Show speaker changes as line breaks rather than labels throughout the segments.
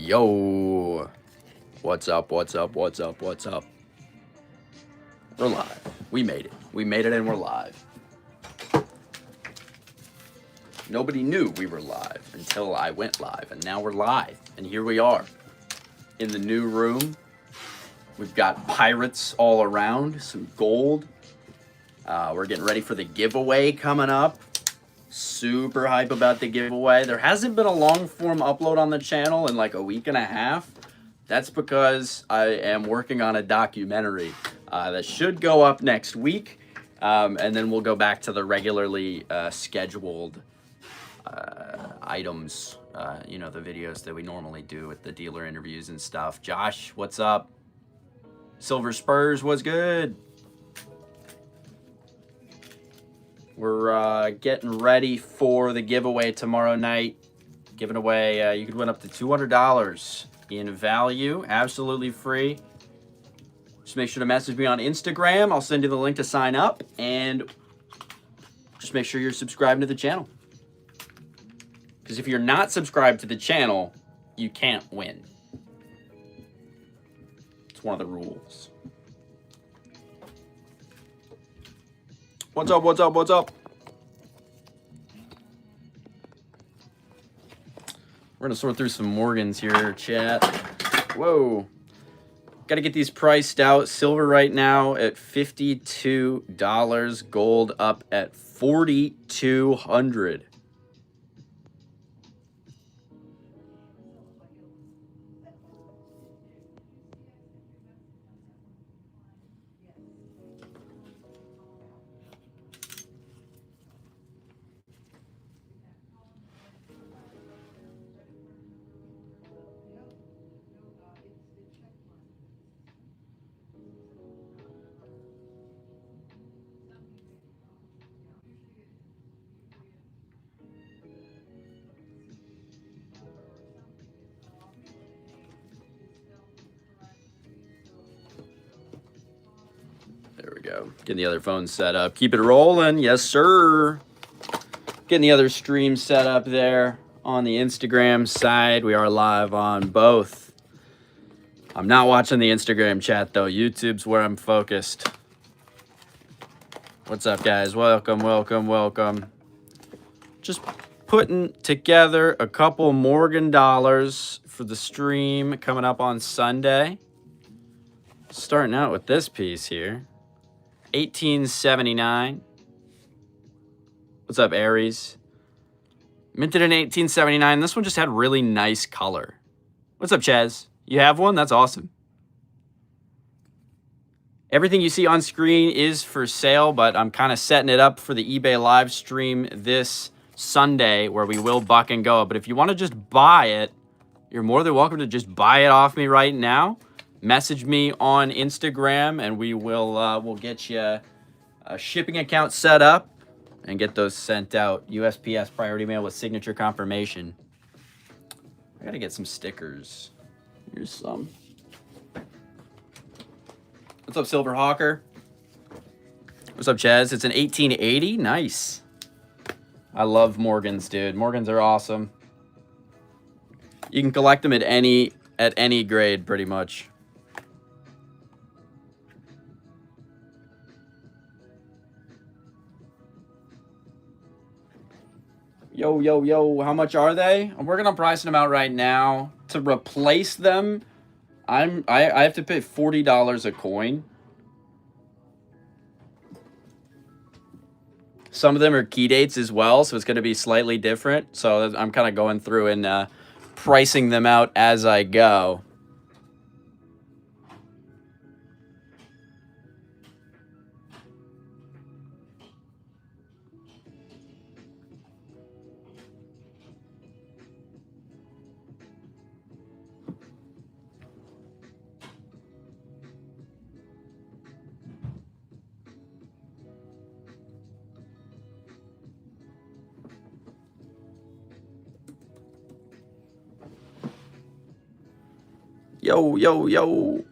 Yo, what's up? What's up? What's up? What's up? We're live. We made it. We made it and we're live. Nobody knew we were live until I went live, and now we're live. And here we are in the new room. We've got pirates all around, some gold. We're getting ready for the giveaway coming up. Super hype about the giveaway. There hasn't been a long form upload on the channel in like a week and a half. That's because I am working on a documentary that should go up next week. And then we'll go back to the regularly scheduled items, you know, the videos that we normally do with the dealer interviews and stuff. Josh, what's up? Silver Spurs, what's good? We're getting ready for the giveaway tomorrow night. Giving away, you could win up to $200 in value, absolutely free. Just make sure to message me on Instagram. I'll send you the link to sign up, and just make sure you're subscribed to the channel. Because if you're not subscribed to the channel, you can't win. It's one of the rules. What's up, what's up, what's up? We're gonna sort through some Morgans here, chat. Whoa. Gotta get these priced out. Silver right now at $52. Gold up at $4,200. There we go. Getting the other phone set up. Keep it rolling. Yes, sir. Getting the other stream set up there on the Instagram side. We are live on both. I'm not watching the Instagram chat, though. YouTube's where I'm focused. What's up, guys? Welcome, welcome, welcome. Just putting together a couple Morgan dollars for the stream coming up on Sunday. Starting out with this piece here. 1879. What's up, Aries? Minted in 1879. This one just had really nice color. What's up, Chaz? You have one? That's awesome. Everything you see on screen is for sale, but I'm kind of setting it up for the eBay live stream this Sunday where we will buck and go. But if you want to just buy it, you're more than welcome to just buy it off me right now. Message me on Instagram, and we will we'll get you a shipping account set up and get those sent out. USPS priority mail with signature confirmation. I gotta get some stickers. Here's some. What's up, Silver Hawker? What's up, Chaz? It's an 1880. Nice. I love Morgans, dude. Morgans are awesome. You can collect them at any grade, pretty much. Yo, yo, yo, how much are they? I'm working on pricing them out right now. To replace them, I have to pay $40 a coin. Some of them are key dates as well, so it's going to be slightly different. So I'm kind of going through and pricing them out as I go. Yo, yo, yo.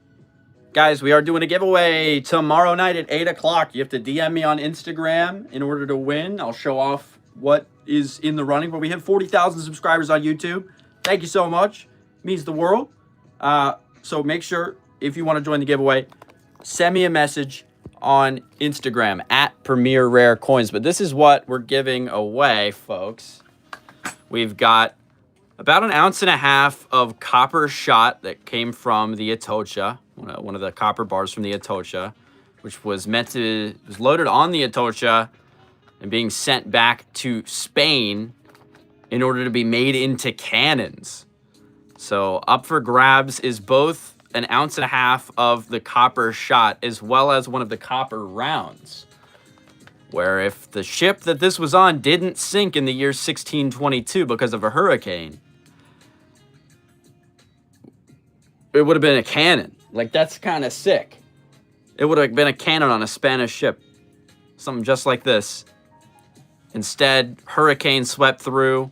Guys, we are doing a giveaway tomorrow night at 8 o'clock. You have to DM me on Instagram in order to win. I'll show off what is in the running, but we have 40,000 subscribers on YouTube. Thank you so much. Means the world. So make sure, if you want to join the giveaway, send me a message on Instagram at Premier Rare Coins. But this is what we're giving away, folks. We've got about 1.5 ounces of copper shot that came from the Atocha, one of the copper bars from the Atocha, which was loaded on the Atocha and being sent back to Spain in order to be made into cannons. So up for grabs is both 1.5 ounces of the copper shot as well as one of the copper rounds. Where if the ship that this was on didn't sink in the year 1622 because of a hurricane, it would have been a cannon. Like, that's kind of sick. It would have been a cannon on a Spanish ship. Something just like this. Instead, hurricane swept through,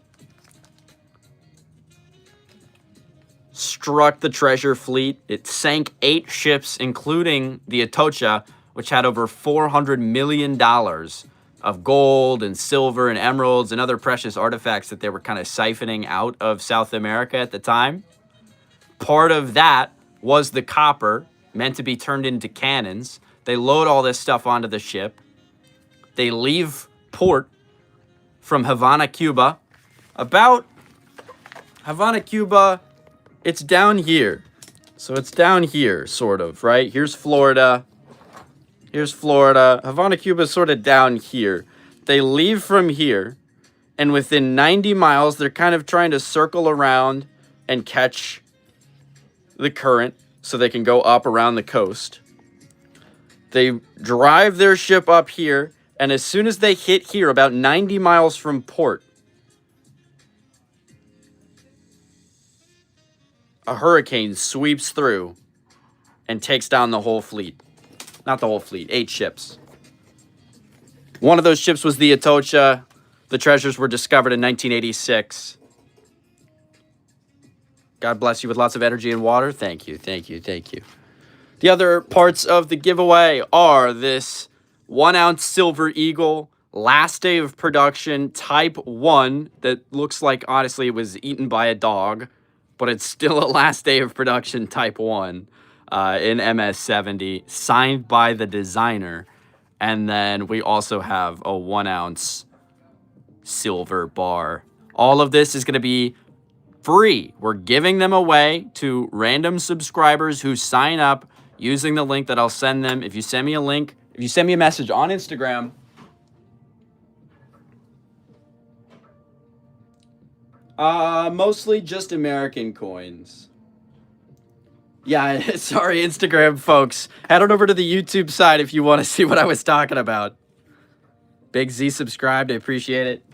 struck the treasure fleet. It sank 8 ships, including the Atocha, which had over $400 million of gold and silver and emeralds and other precious artifacts that they were kind of siphoning out of South America at the time. Part of that was the copper, meant to be turned into cannons. They load all this stuff onto the ship. They leave port from Havana, Cuba. About Havana, Cuba, it's down here. So it's down here, sort of, right? Here's Florida. Here's Florida. Havana, Cuba is sort of down here. They leave from here, and within 90 miles, they're kind of trying to circle around and catch the current so they can go up around the coast. They drive their ship up here, and as soon as they hit here, about 90 miles from port, a hurricane sweeps through and takes down the whole fleet. Not the whole fleet, 8 ships. One of those ships was the Atocha. The treasures were discovered in 1986. God bless you with lots of energy and water. Thank you, thank you, thank you. The other parts of the giveaway are this 1 ounce Silver Eagle, last day of production, type 1, that looks like, honestly, it was eaten by a dog, but it's still a last day of production type 1 in MS-70, signed by the designer. And then we also have a 1 ounce silver bar. All of this is going to be free. We're giving them away to random subscribers who sign up using the link that I'll send them. If you send me a link, if you send me a message on Instagram, mostly just American coins. Yeah, sorry, Instagram folks. Head on over to the YouTube side if you want to see what I was talking about. Big Z subscribed. I appreciate it.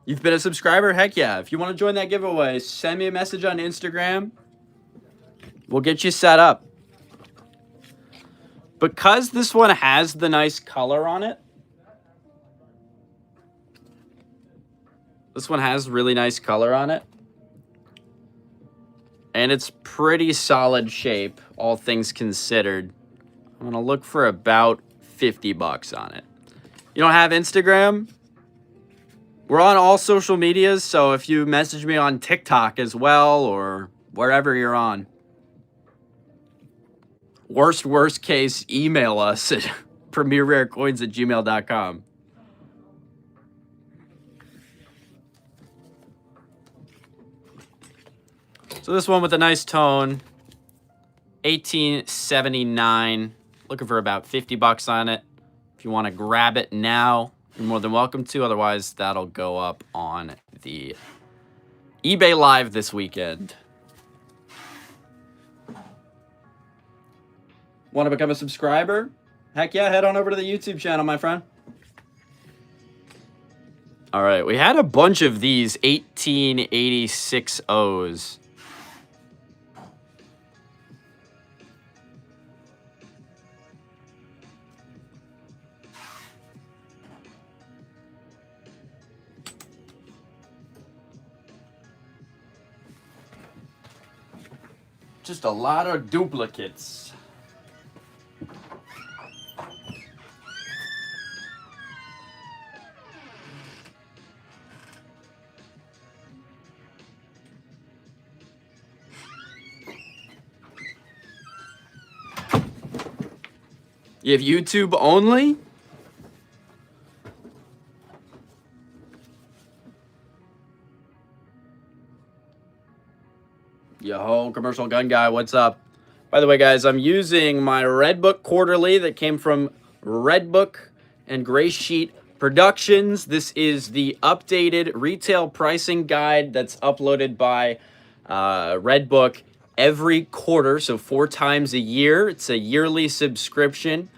You've been a subscriber? Heck yeah. If you want to join that giveaway, send me a message on Instagram. We'll get you set up. Because this one has the nice color on it. This one has really nice color on it. And it's pretty solid shape, all things considered. I'm going to look for about $50 on it. You don't have Instagram? We're on all social medias, so if you message me on TikTok as well, or wherever you're on. Worst case, email us at premierrarecoins@gmail.com. So this one with a nice tone, 1879. Looking for about $50 on it. If you want to grab it now, you're more than welcome to. Otherwise, that'll go up on the eBay Live this weekend. Want to become a subscriber? Heck yeah, head on over to the YouTube channel, my friend. All right, we had a bunch of these 1886 O's. Just a lot of duplicates. You have YouTube only? Yo, commercial gun guy, what's up? By the way, guys, I'm using my Redbook Quarterly that came from Redbook and Gray Sheet Productions. This is the updated retail pricing guide that's uploaded by Redbook every quarter, so 4 times a year. It's a yearly subscription.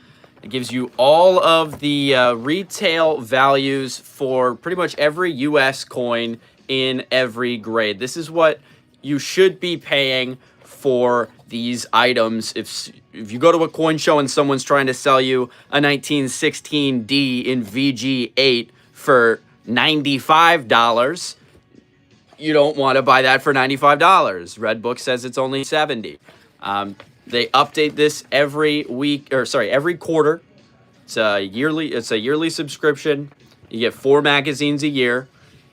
It gives you all of the retail values for pretty much every US coin in every grade. This is what you should be paying for these items. If you go to a coin show and someone's trying to sell you a 1916D in VG8 for $95, you don't want to buy that for $95. Redbook says it's only $70. They update this every week, or sorry, every quarter. It's a yearly subscription. You get 4 magazines a year.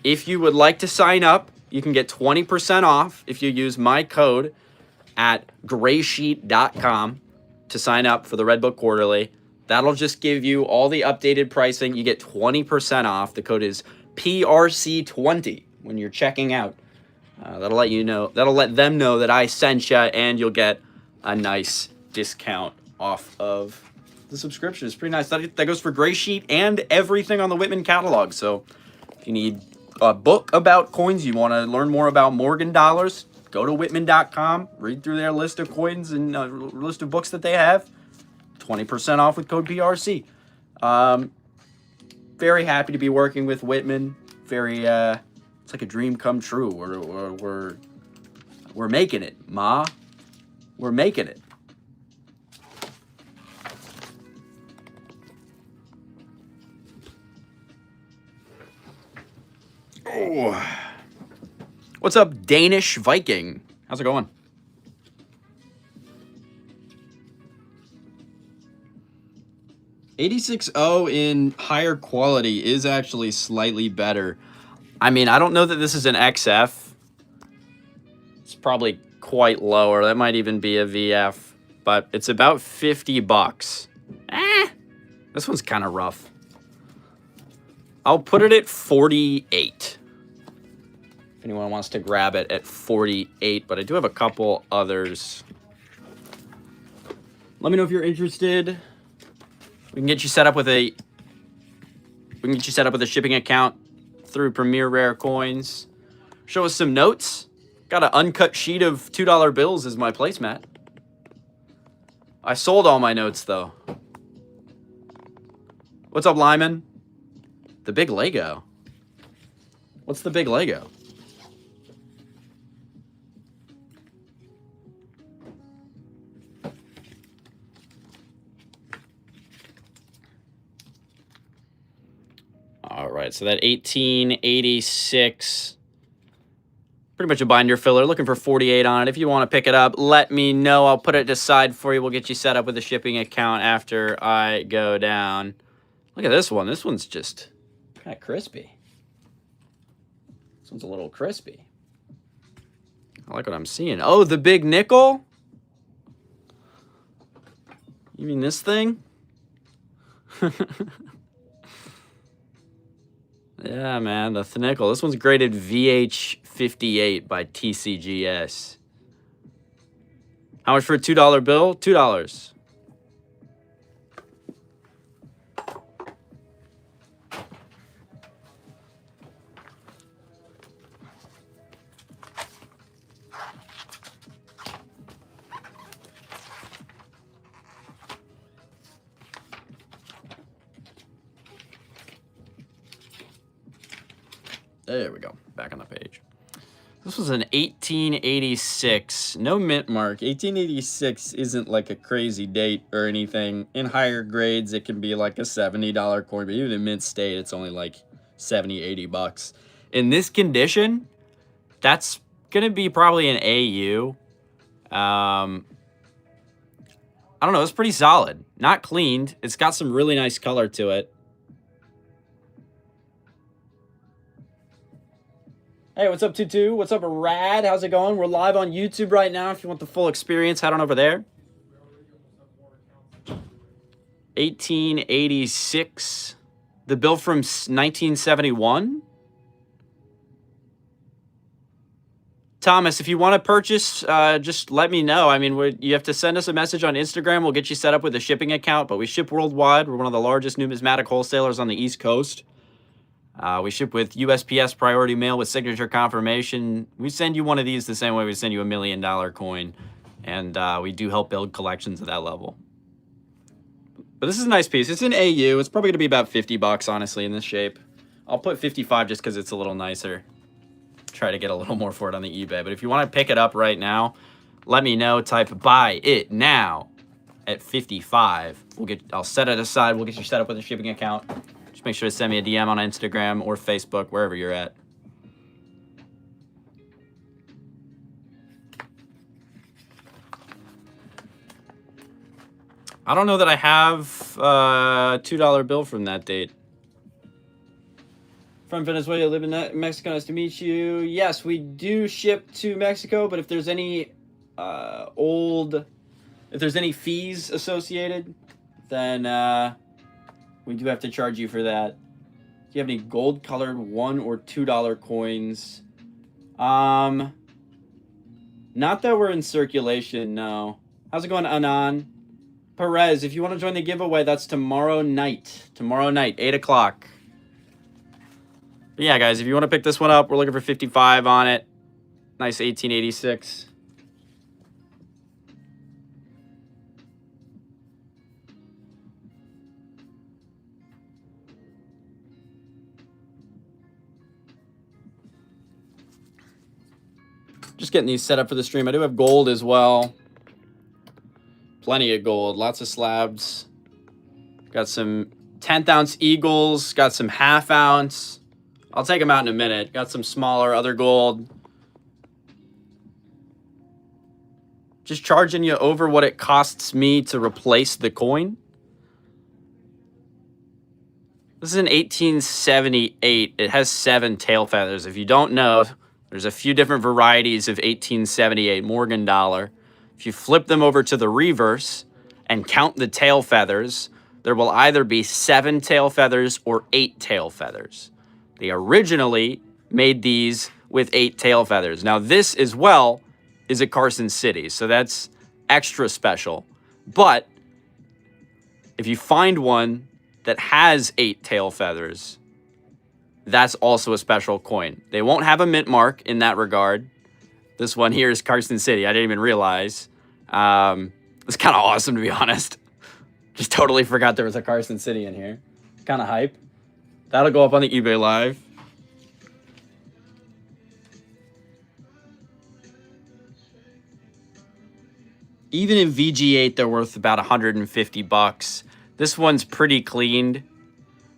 If you would like to sign up, you can get 20% off if you use my code at graysheet.com to sign up for the Redbook Quarterly. That'll just give you all the updated pricing. You get 20% off. The code is PRC20 when you're checking out. That'll let them know that I sent you, and you'll get a nice discount off of the subscription. It's pretty nice. That goes for Gray Sheet and everything on the Whitman catalog. So if you need a book about coins, you want to learn more about Morgan dollars, go to whitman.com, read through their list of coins and list of books that they have. 20% off with code PRC. Very happy to be working with Whitman. Very, it's like a dream come true. We're making it, Ma. We're making it. Oh. What's up, Danish Viking? How's it going? $86.0 in higher quality is actually slightly better. I mean, I don't know that this is an XF. It's probably quite lower. That might even be a VF, but it's about $50. This one's kind of rough. I'll put it at 48. If anyone wants to grab it at 48, but I do have a couple others. Let me know if you're interested. We can get you set up with a shipping account through Premier Rare Coins. Show us some notes. Got an uncut sheet of $2 bills as my placemat. I sold all my notes, though. What's up, Lyman? The big Lego. What's the big Lego? All right, so that 1886... pretty much a binder filler. Looking for 48 on it. If you want to pick it up, let me know. I'll put it aside for you. We'll get you set up with a shipping account after I go down. Look at this one. This one's just kind of crispy. This one's a little crispy. I like what I'm seeing. Oh, the big nickel? You mean this thing? Yeah, man, the nickel. This one's graded VH58 by TCGS. How much for a $2 bill? $2. There we go. Back on the page. This was an 1886. No mint mark. 1886 isn't like a crazy date or anything. In higher grades, it can be like a $70 coin, but even in mint state, it's only like 70, 80 bucks. In this condition, that's going to be probably an AU. I don't know. It's pretty solid. Not cleaned. It's got some really nice color to it. Hey, what's up, Tutu? What's up, Rad? How's it going? We're live on YouTube right now. If you want the full experience, head on over there. 1886. The bill from 1971. Thomas, if you want to purchase, just let me know. I mean, you have to send us a message on Instagram. We'll get you set up with a shipping account, but we ship worldwide. We're one of the largest numismatic wholesalers on the East Coast. We ship with USPS priority mail with signature confirmation. We send you one of these the same way we send you $1 million coin. And we do help build collections at that level. But this is a nice piece. It's an AU. It's probably going to be about $50, honestly, in this shape. I'll put 55 just because it's a little nicer. Try to get a little more for it on the eBay. But if you want to pick it up right now, let me know. Type buy it now at 55. I'll set it aside. We'll get you set up with a shipping account. Just make sure to send me a DM on Instagram or Facebook, wherever you're at. I don't know that I have a $2 bill from that date. From Venezuela, live in Mexico. Nice to meet you. Yes, we do ship to Mexico, but if there's any if there's any fees associated, then we do have to charge you for that. Do you have any gold-colored $1 or $2 coins? Not that we're in circulation, no. How's it going, Anan? Perez, if you want to join the giveaway, that's tomorrow night. Tomorrow night, 8 o'clock. But yeah, guys, if you want to pick this one up, we're looking for 55 on it. Nice 1886. Just getting these set up for the stream. I do have gold as well. Plenty of gold. Lots of slabs. Got some 10th ounce eagles. Got some half ounce. I'll take them out in a minute. Got some smaller other gold. Just charging you over what it costs me to replace the coin. This is an 1878. It has 7 tail feathers. If you don't know, there's a few different varieties of 1878 Morgan dollar. If you flip them over to the reverse and count the tail feathers, there will either be 7 tail feathers or 8 tail feathers. They originally made these with 8 tail feathers. Now, this as well is a Carson City, so that's extra special. But if you find one that has 8 tail feathers, that's also a special coin. They won't have a mint mark in that regard. This one here is Carson City. I didn't even realize. It's kind of awesome, to be honest. Just totally forgot there was a Carson City in here. Kind of hype. That'll go up on the eBay Live. Even in VG8, they're worth about $150. This one's pretty cleaned.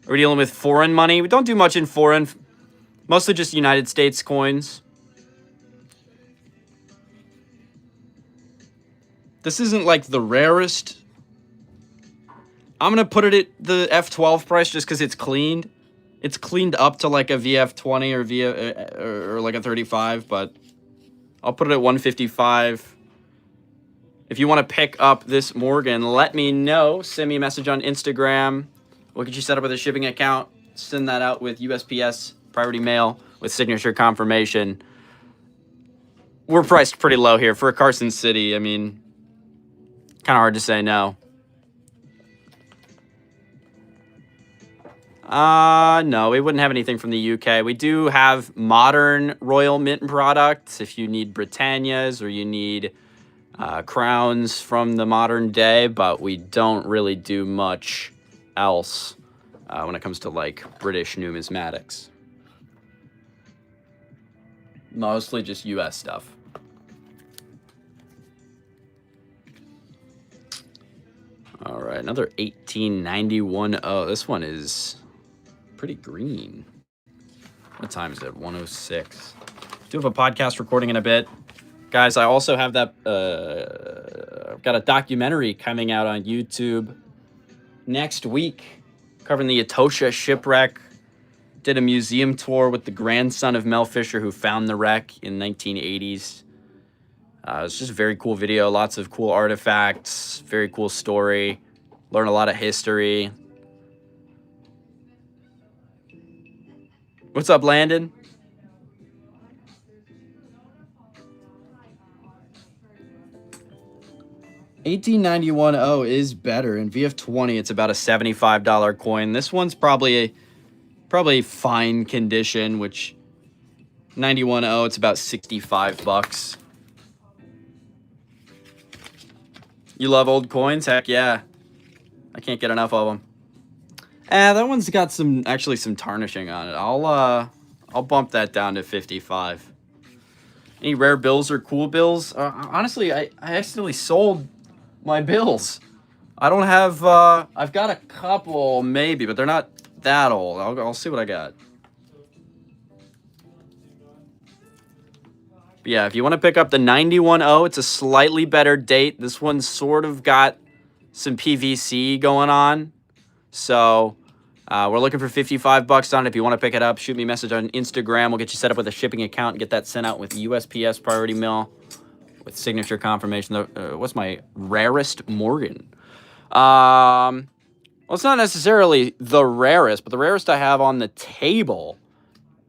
We're dealing with foreign money. We don't do much in foreign. Mostly just United States coins. This isn't like the rarest. I'm going to put it at the F12 price just because it's cleaned. It's cleaned up to like a VF20 or like a 35, but I'll put it at 155. If you want to pick up this Morgan, let me know. Send me a message on Instagram. We'll get you set up with a shipping account. Send that out with USPS priority mail with signature confirmation. We're priced pretty low here for a Carson City. I mean, kind of hard to say no. No, we wouldn't have anything from the UK. We do have modern Royal Mint products if you need Britannias or you need crowns from the modern day, but we don't really do much else when it comes to like British numismatics. Mostly just US stuff. All right, another 1891. Oh, this one is pretty green. What time is it? 1:06. Do have a podcast recording in a bit. Guys, I also have that, I've got a documentary coming out on YouTube next week covering the Etosha shipwreck. Did a museum tour with the grandson of Mel Fisher who found the wreck in 1980s. It's just a very cool video, lots of cool artifacts, very cool story. Learn a lot of history. What's up, Landon? $18.91 is better. In VF20, it's about a $75 coin. This one's probably fine condition, which 91.0, it's about 65 bucks. You love old coins? Heck yeah. I can't get enough of them. That one's got some tarnishing on it. I'll bump that down to 55. Any rare bills or cool bills? Honestly, I accidentally sold my bills. I don't have, I've got a couple maybe, but they're not that old. I'll see what I got. But yeah, if you want to pick up the 91.0, it's a slightly better date. This one's sort of got some PVC going on. So we're looking for 55 bucks on it. If you want to pick it up, shoot me a message on Instagram. We'll get you set up with a shipping account and get that sent out with USPS priority mail with signature confirmation. What's my rarest Morgan? Well, it's not necessarily the rarest, but the rarest I have on the table.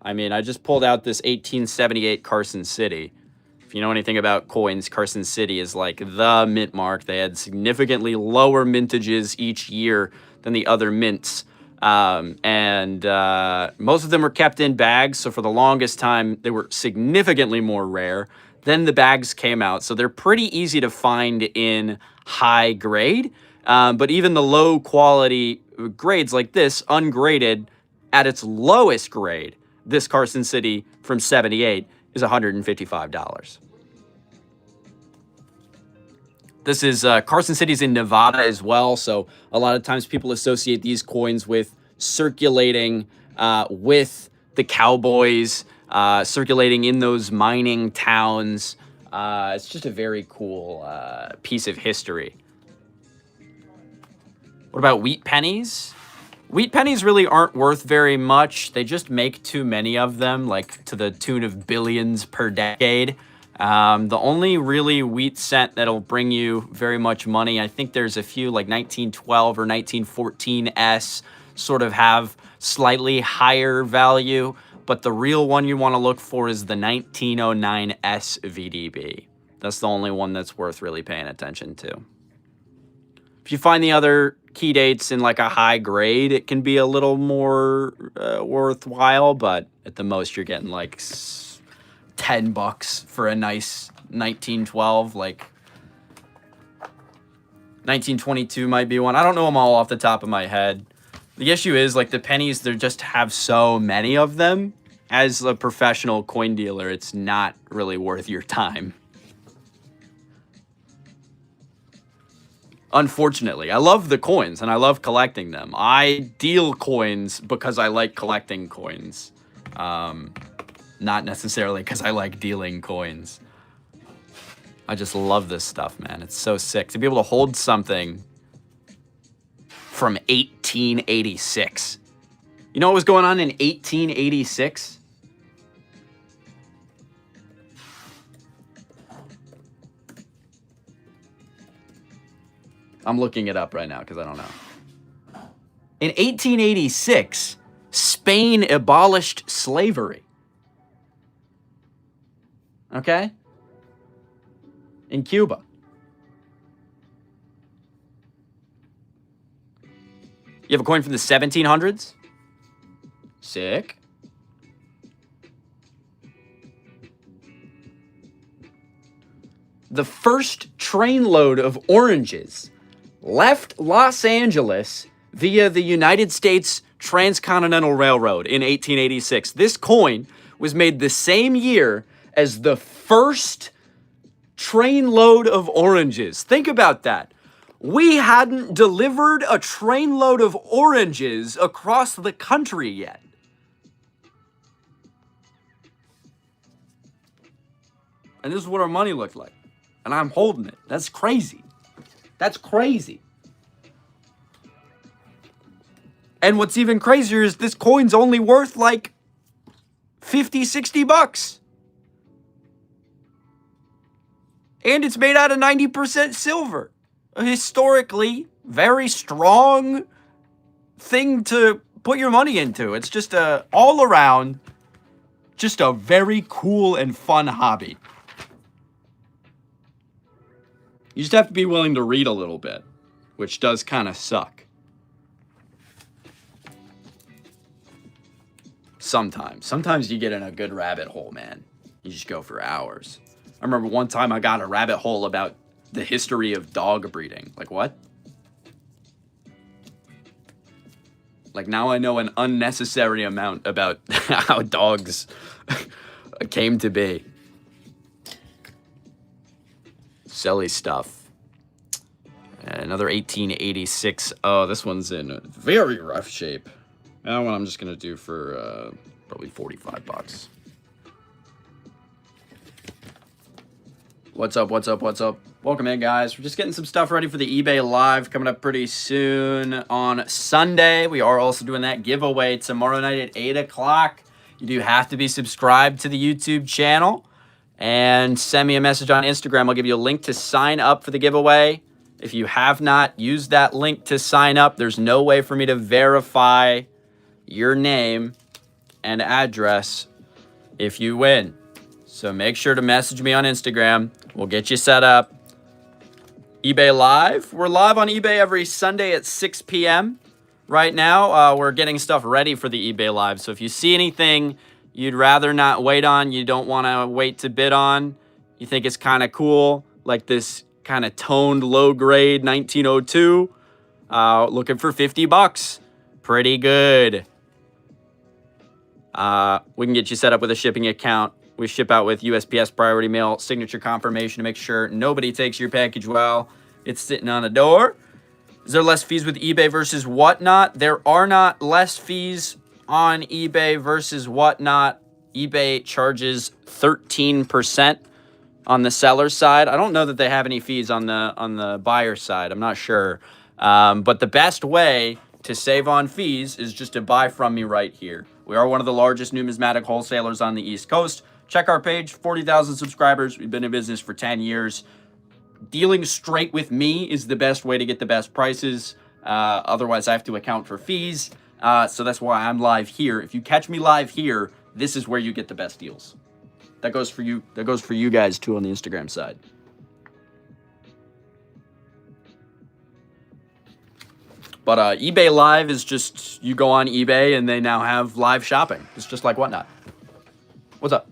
I mean, I just pulled out this 1878 Carson City. If you know anything about coins, Carson City is like the mint mark. They had significantly lower mintages each year than the other mints. And most of them were kept in bags. So for the longest time, they were significantly more rare. Then the bags came out. So they're pretty easy to find in high grade. But even the low quality grades like this, ungraded, at its lowest grade, this Carson City from 78 is $155. This is Carson City's in Nevada as well, so a lot of times people associate these coins with circulating with the cowboys, circulating in those mining towns. It's just a very cool piece of history. What about wheat pennies? Wheat pennies really aren't worth very much. They just make too many of them, like to the tune of billions per decade. The only really wheat cent that'll bring you very much money, I think there's a few like 1912 or 1914S sort of have slightly higher value, but the real one you want to look for is the 1909S VDB. That's the only one that's worth really paying attention to. If you find the other key dates in like a high grade, it can be a little more worthwhile, but at the most you're getting like 10 bucks for a nice 1912. Like 1922 might be one. I don't know them all off the top of my head. The issue is like the pennies, they just have so many of them. As a professional coin dealer, it's not really worth your time. Unfortunately, I love the coins and I love collecting them. I deal coins because I like collecting coins. Not necessarily because I like dealing coins. I just love this stuff, man. It's so sick to be able to hold something from 1886. You know what was going on in 1886? I'm looking it up right now because I don't know. In 1886, Spain abolished slavery. Okay? In Cuba. You have a coin from the 1700s? Sick. The first trainload of oranges left Los Angeles via the United States Transcontinental Railroad in 1886. This coin was made the same year as the first trainload of oranges. Think about that. We hadn't delivered a trainload of oranges across the country yet. And this is what our money looked like. And I'm holding it. That's crazy. That's crazy. And what's even crazier is this coin's only worth like 50, 60 bucks. And it's made out of 90% silver. A historically very strong thing to put your money into. It's just a all around, just a very cool and fun hobby. You just have to be willing to read a little bit, which does kind of suck. Sometimes you get in a good rabbit hole, man. You just go for hours. I remember one time I got a rabbit hole about the history of dog breeding. Like, what? Like, now I know an unnecessary amount about how dogs came to be. Silly stuff. And another 1886. Oh, this one's in very rough shape. That one I'm just going to do for probably 45 bucks. What's up, what's up, what's up? Welcome in, guys. We're just getting some stuff ready for the eBay Live coming up pretty soon on Sunday. We are also doing that giveaway tomorrow night at 8 o'clock. You do have to be subscribed to the YouTube channel and send me a message on Instagram. I'll give you a link to sign up for the giveaway. If you have not used that link to sign up, there's no way for me to verify your name and address if you win. So make sure to message me on Instagram. We'll get you set up. eBay Live. We're live on eBay every Sunday at 6 p.m. Right now, we're getting stuff ready for the eBay Live. So if you see anything you'd rather not wait on, you don't want to wait to bid on, you think it's kind of cool, like this kind of toned low-grade 1902, looking for 50 bucks. Pretty good. We can get you set up with a shipping account. We ship out with USPS priority mail, signature confirmation to make sure nobody takes your package while it's sitting on the door. Is there less fees with eBay versus Whatnot? There are not less fees on eBay versus Whatnot. eBay charges 13% on the seller side. I don't know that they have any fees on the buyer side. I'm not sure. But the best way to save on fees is just to buy from me right here. We are one of the largest numismatic wholesalers on the East Coast. Check our page, 40,000 subscribers. We've been in business for 10 years. Dealing straight with me is the best way to get the best prices. Otherwise, I have to account for fees. So that's why I'm live here. If you catch me live here, this is where you get the best deals. That goes for you. That goes for you guys too on the Instagram side. But eBay Live is just, you go on eBay and they now have live shopping. It's just like Whatnot. What's up?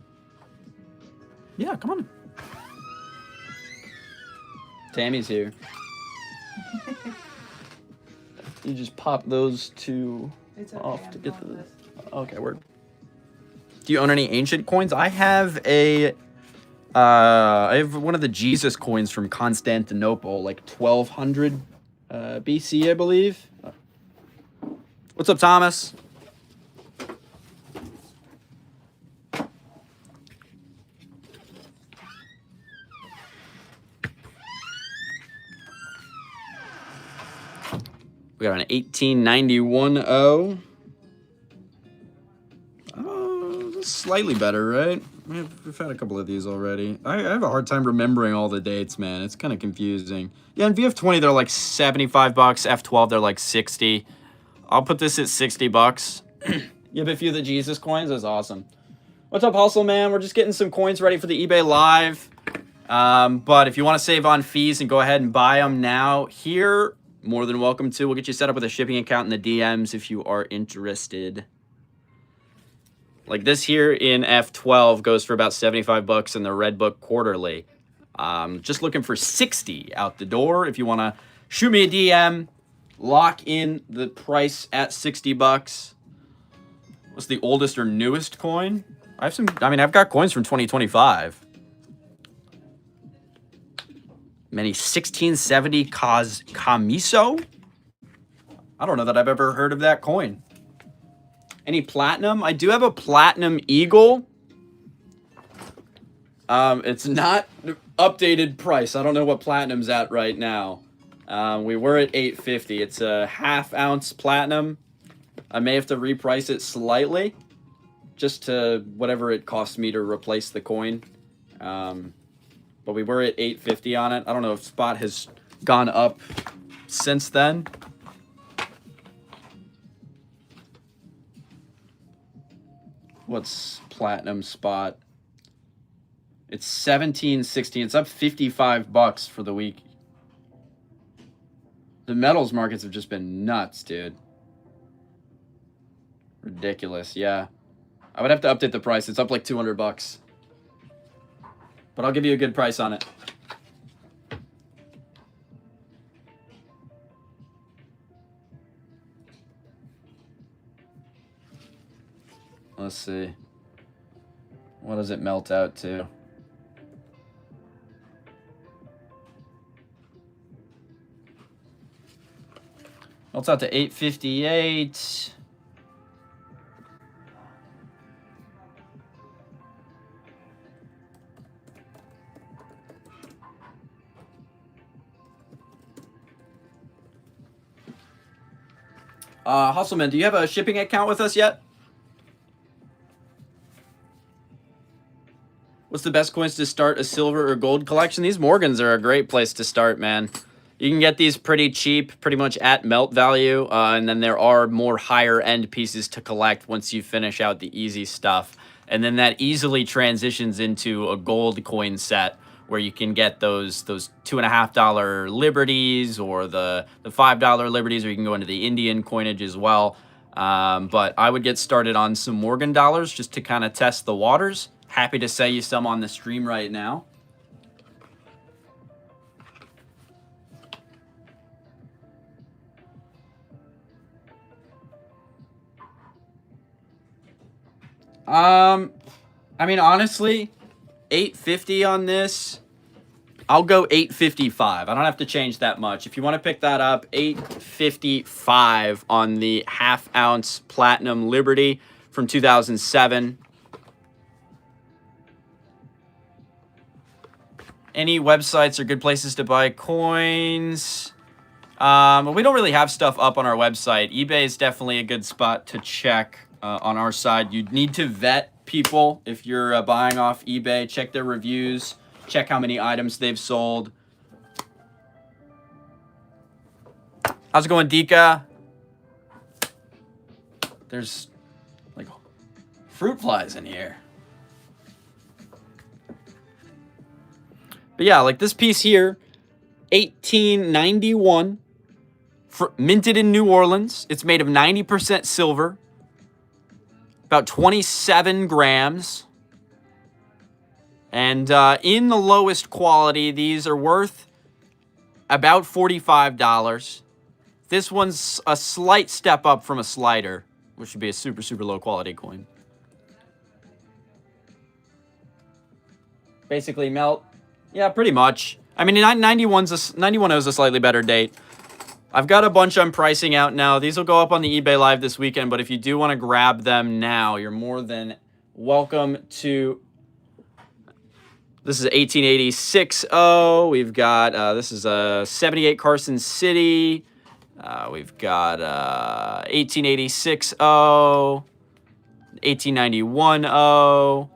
Yeah, come on. Tammy's here. You just pop those two off to get the... Okay, word. Do you own any ancient coins? I have I have one of the Jesus coins from Constantinople, like 1200 BC, I believe. What's up, Thomas? We got an 1891 O. Slightly better, right? We've had a couple of these already. I have a hard time remembering all the dates, man. It's kind of confusing. Yeah, in VF20, they're like 75 bucks. F12, they're like 60. I'll put this at 60 bucks. You have a few of the Jesus coins? That's awesome. What's up, Hustle, man? We're just getting some coins ready for the eBay Live. But if you want to save on fees and go ahead and buy them now here, more than welcome to. We'll get you set up with a shipping account in the DMs if you are interested. Like this here in F12 goes for about 75 bucks in the Red Book Quarterly. Just looking for 60 out the door. If you want to shoot me a DM, lock in the price at 60 bucks. What's the oldest or newest coin? I've got coins from 2025. Many 1670 Kamiso. I don't know that I've ever heard of that coin. Any platinum? I do have a platinum eagle. It's not updated price. I don't know what platinum's at right now. We were at 850. It's a half-ounce platinum. I may have to reprice it slightly, just to whatever it costs me to replace the coin. But we were at 850 on it. I don't know if spot has gone up since then. What's platinum spot? It's 17.16. It's up 55 bucks for the week. The metals markets have just been nuts, dude. Ridiculous, yeah. I would have to update the price. It's up like 200 bucks. But I'll give you a good price on it. Let's see. What does it melt out to? Melts out to 858. Hustleman, do you have a shipping account with us yet? What's the best coins to start a silver or gold collection? These Morgans are a great place to start, man. You can get these pretty cheap, pretty much at melt value, and then there are more higher-end pieces to collect once you finish out the easy stuff. And then that easily transitions into a gold coin set where you can get those $2.50 Liberties or the $5 Liberties, or you can go into the Indian coinage as well. But I would get started on some Morgan dollars just to kind of test the waters. Happy to sell you some on the stream right now. I mean, honestly, 850 on this. I'll go 855. I don't have to change that much. If you want to pick that up, 855 on the half-ounce Platinum Liberty from 2007. Any websites are good places to buy coins. We don't really have stuff up on our website. eBay is definitely a good spot to check on our side. You'd need to vet people if you're buying off eBay. Check their reviews. Check how many items they've sold. How's it going, Dika? There's like fruit flies in here. But yeah, like this piece here, 1891, minted in New Orleans. It's made of 90% silver, about 27 grams. And in the lowest quality, these are worth about $45. This one's a slight step up from a slider, which would be a super, super low quality coin. Basically melt. Yeah, pretty much. I mean, 91 is a slightly better date. I've got a bunch I'm pricing out now. These will go up on the eBay Live this weekend, but if you do want to grab them now, you're more than welcome to. This is 1886 O. We've got, this is a 78 Carson City. We've got 1886 O, 1891 O,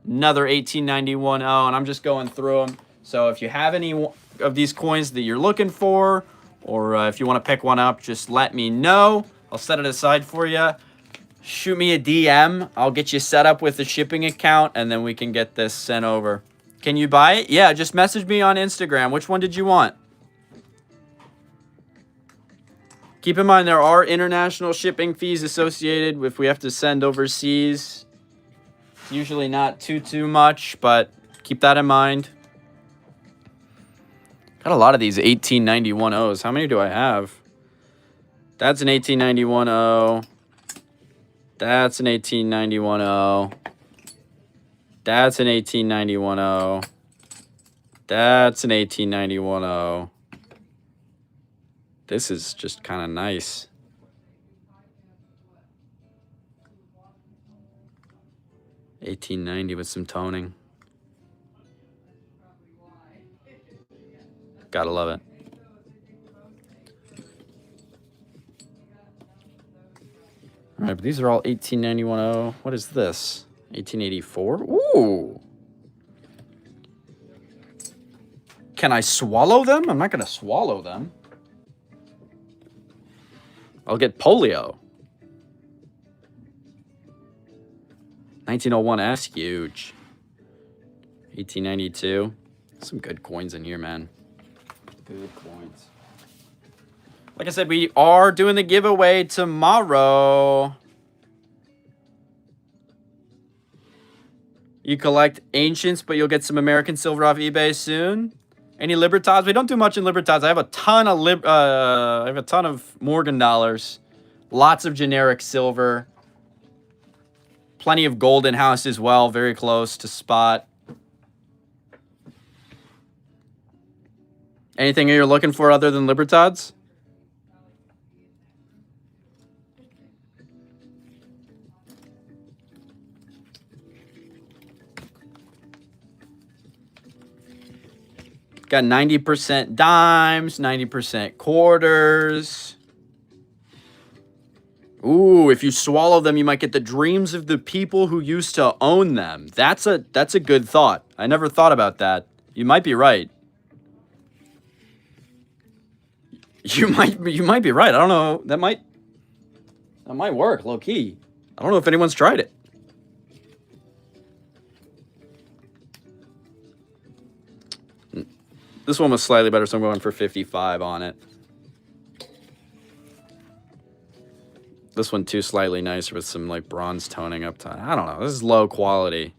another 1891 O, and I'm just going through them. So if you have any of these coins that you're looking for, or if you want to pick one up, just let me know. I'll set it aside for you. Shoot me a DM. I'll get you set up with a shipping account, and then we can get this sent over. Can you buy it? Yeah, just message me on Instagram. Which one did you want? Keep in mind there are international shipping fees associated if we have to send overseas. It's usually not too much, but keep that in mind. Got a lot of these 1891 O's. How many do I have? That's an 1891 O. That's an 1891 O. That's an 1891 O. That's an 1891 O. This is just kind of nice. $18.90 with some toning. Gotta love it. All right, but these are all 1891.0. What is this? 1884? Ooh. Can I swallow them? I'm not going to swallow them. I'll get polio. 1901S, huge. 1892. Some good coins in here, man. Good coins. Like I said, we are doing the giveaway tomorrow. You collect Ancients, but you'll get some American silver off eBay soon. Any Libertads? We don't do much in Libertads. I have a ton of Morgan dollars. Lots of generic silver. Plenty of gold in house as well. Very close to spot. Anything you're looking for other than Libertads? Got 90% dimes, 90% quarters. Ooh, if you swallow them, you might get the dreams of the people who used to own them. That's a good thought. I never thought about that. You might be right. You might be right. I don't know. That might work, low key. I don't know if anyone's tried it. This one was slightly better, so I'm going for 55 on it. This one too slightly nicer with some like bronze toning up top. I don't know. This is low quality,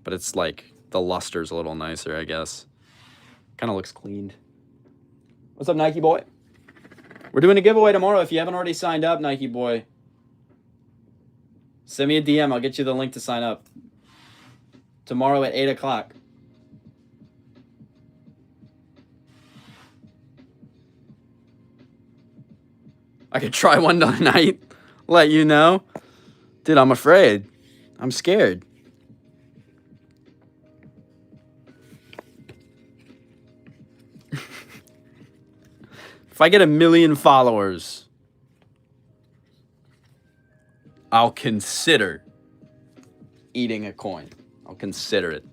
but it's like the luster's a little nicer, I guess. Kind of looks cleaned. What's up, Nike boy? We're doing a giveaway tomorrow. If you haven't already signed up, Nike boy, send me a DM. I'll get you the link to sign up. Tomorrow at 8 o'clock. I could try one tonight. Let you know. Dude, I'm afraid. I'm scared. If I get 1 million followers, I'll consider eating a coin. I'll consider it.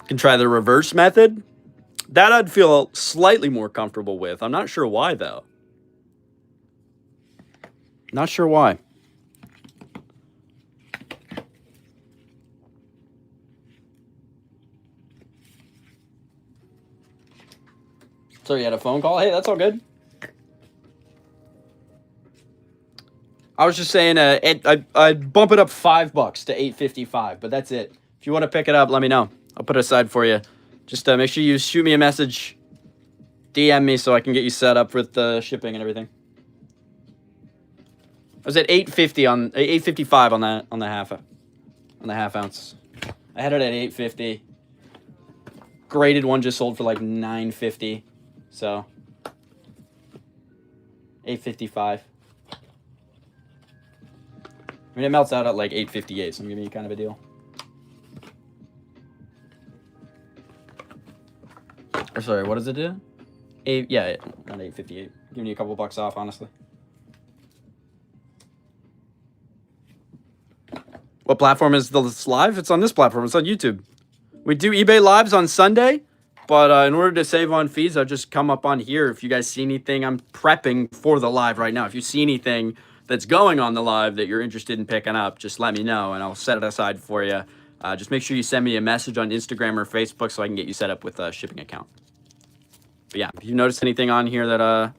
Can try the reverse method. That I'd feel slightly more comfortable with. I'm not sure why, though. Not sure why. So you had a phone call? Hey, that's all good. I was just saying, I'd bump it up $5 to $8.55, but that's it. If you want to pick it up, let me know. I'll put it aside for you. Just make sure you shoot me a message, DM me so I can get you set up with the shipping and everything. I was at $8.55 on the half ounce. I had it at $8.50. Graded one just sold for like $9.50. So $8.55. I mean, it melts out at like $8.58, so I'm giving you kind of a deal. Or sorry, what does it do? Yeah, around $8.58. Giving you a couple bucks off, honestly. What platform is this live? It's on this platform. It's on YouTube. We do eBay lives on Sunday, but in order to save on fees, I'll just come up on here. If you guys see anything, I'm prepping for the live right now. If you see anything that's going on the live that you're interested in picking up, just let me know, and I'll set it aside for you. Just make sure you send me a message on Instagram or Facebook so I can get you set up with a shipping account. But yeah, if you notice anything on here that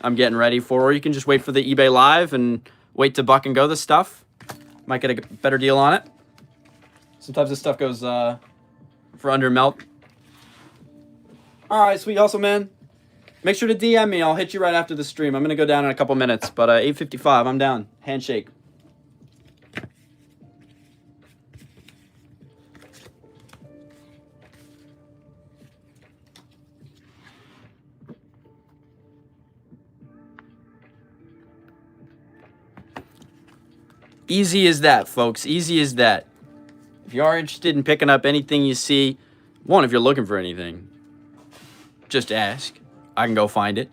I'm getting ready for, or you can just wait for the eBay live and wait to buck and go this stuff. Might get a better deal on it. Sometimes this stuff goes for under melt. All right, sweet hustle, man. Make sure to DM me. I'll hit you right after the stream. I'm going to go down in a couple minutes, but 8:55, I'm down. Handshake. Easy as that, folks. Easy as that. If you are interested in picking up anything you see, if you're looking for anything, just ask. I can go find it.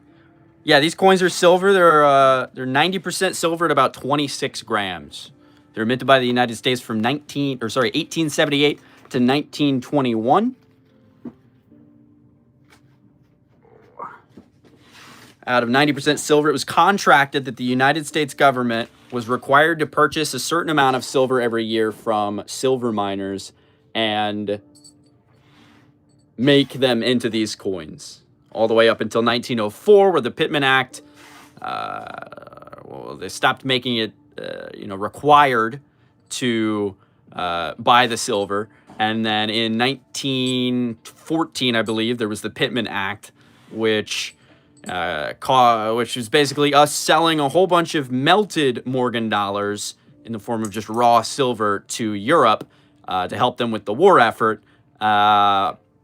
Yeah, these coins are silver. They're 90% silver at about 26 grams. They're minted by the United States from 1878 to 1921. Out of 90% silver, it was contracted that the United States government was required to purchase a certain amount of silver every year from silver miners and make them into these coins. All the way up until 1904, where the Pittman Act, they stopped making it, required to buy the silver. And then in 1914, I believe, there was the Pittman Act, which was basically us selling a whole bunch of melted Morgan dollars in the form of just raw silver to Europe to help them with the war effort.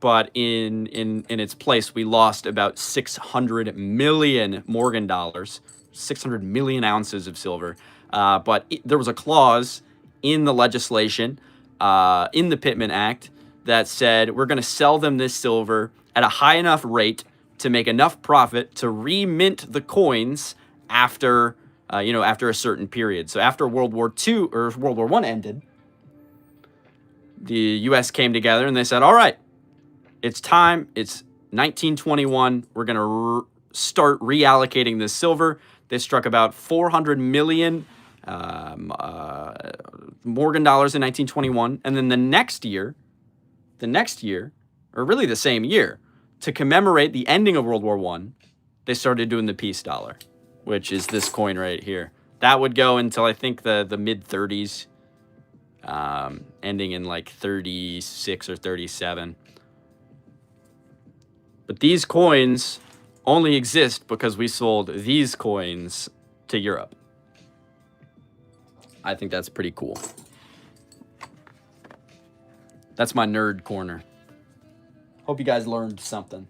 But in its place, we lost about 600 million Morgan dollars, 600 million ounces of silver. But there was a clause in the legislation, in the Pittman Act, that said we're going to sell them this silver at a high enough rate to make enough profit to remint the coins after a certain period. So after World War II or World War I ended, the U.S. came together and they said, all right, it's time. It's 1921. We're going to start reallocating this silver. They struck about 400 million Morgan dollars in 1921. And then the next year, or really the same year, to commemorate the ending of World War I, they started doing the peace dollar, which is this coin right here. That would go until I think the mid-30s, ending in like 36 or 37. But these coins only exist because we sold these coins to Europe. I think that's pretty cool. That's my nerd corner. Hope you guys learned something.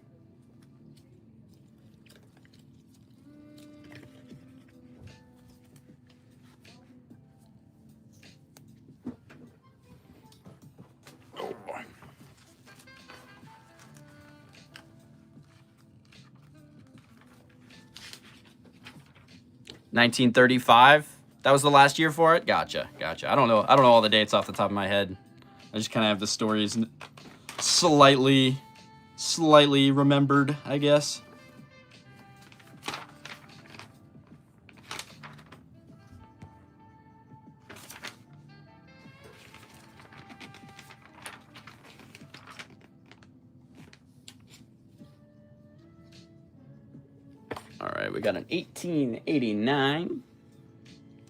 Oh boy. 1935. That was the last year for it? Gotcha. I don't know all the dates off the top of my head. I just kind of have the stories slightly remembered, I guess. All right, we got an 1889.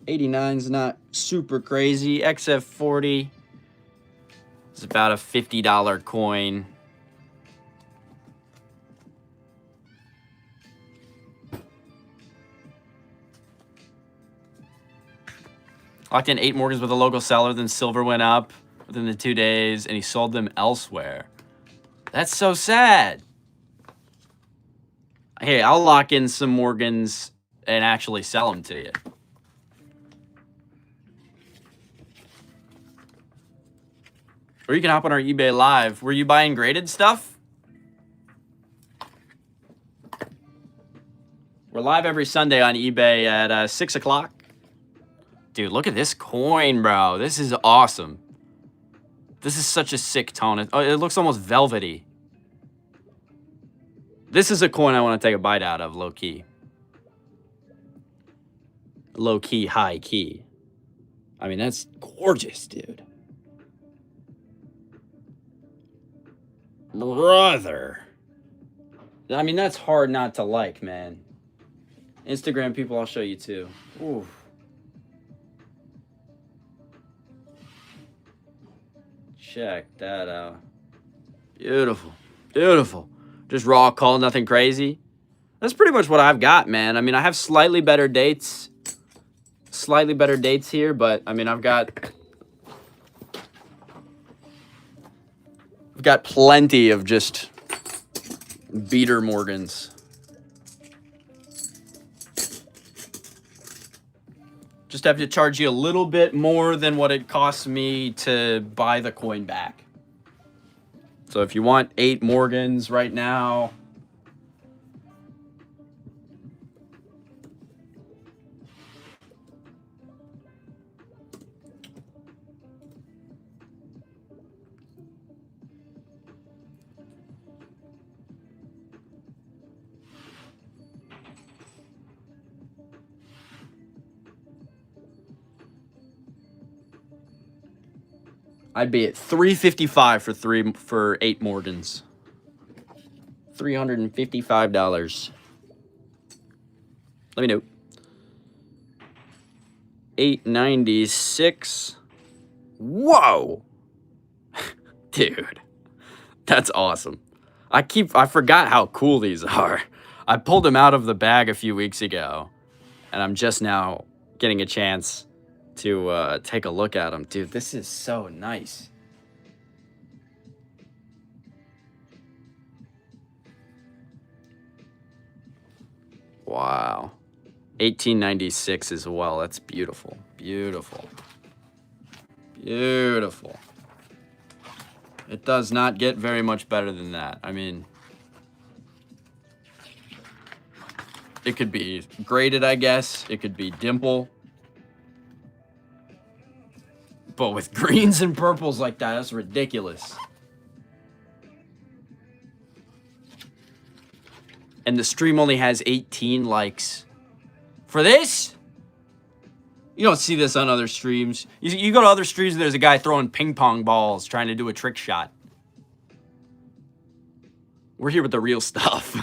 89's not super crazy. XF40 is about a $50 coin. Locked in 8 Morgans with a local seller, then silver went up within the 2 days, and he sold them elsewhere. That's so sad. Hey, I'll lock in some Morgans and actually sell them to you. Or you can hop on our eBay Live. Were you buying graded stuff? We're live every Sunday on eBay at 6 o'clock. Dude, look at this coin, bro. This is awesome. This is such a sick tone. It looks almost velvety. This is a coin I want to take a bite out of, low-key. Low-key, high-key. I mean, that's gorgeous, dude. Brother. I mean, that's hard not to like, man. Instagram people, I'll show you too. Ooh. Check that out. Beautiful. Beautiful. Just raw call, nothing crazy. That's pretty much what I've got, man. I mean, I have slightly better dates. Slightly better dates here, but I mean, I've got plenty of just beater Morgans. Just have to charge you a little bit more than what it costs me to buy the coin back. So if you want 8 Morgans right now, I'd be at $355 for 8 Morgans. $355. Let me know. $896. Whoa. Dude. That's awesome. I forgot how cool these are. I pulled them out of the bag a few weeks ago, and I'm just now getting a chance to take a look at them. Dude, this is so nice. Wow. 1896 as well. That's beautiful. Beautiful. Beautiful. It does not get very much better than that. I mean, it could be graded, I guess. It could be dimple. But with greens and purples like that, that's ridiculous. And the stream only has 18 likes. For this? You don't see this on other streams. You go to other streams and there's a guy throwing ping pong balls trying to do a trick shot. We're here with the real stuff.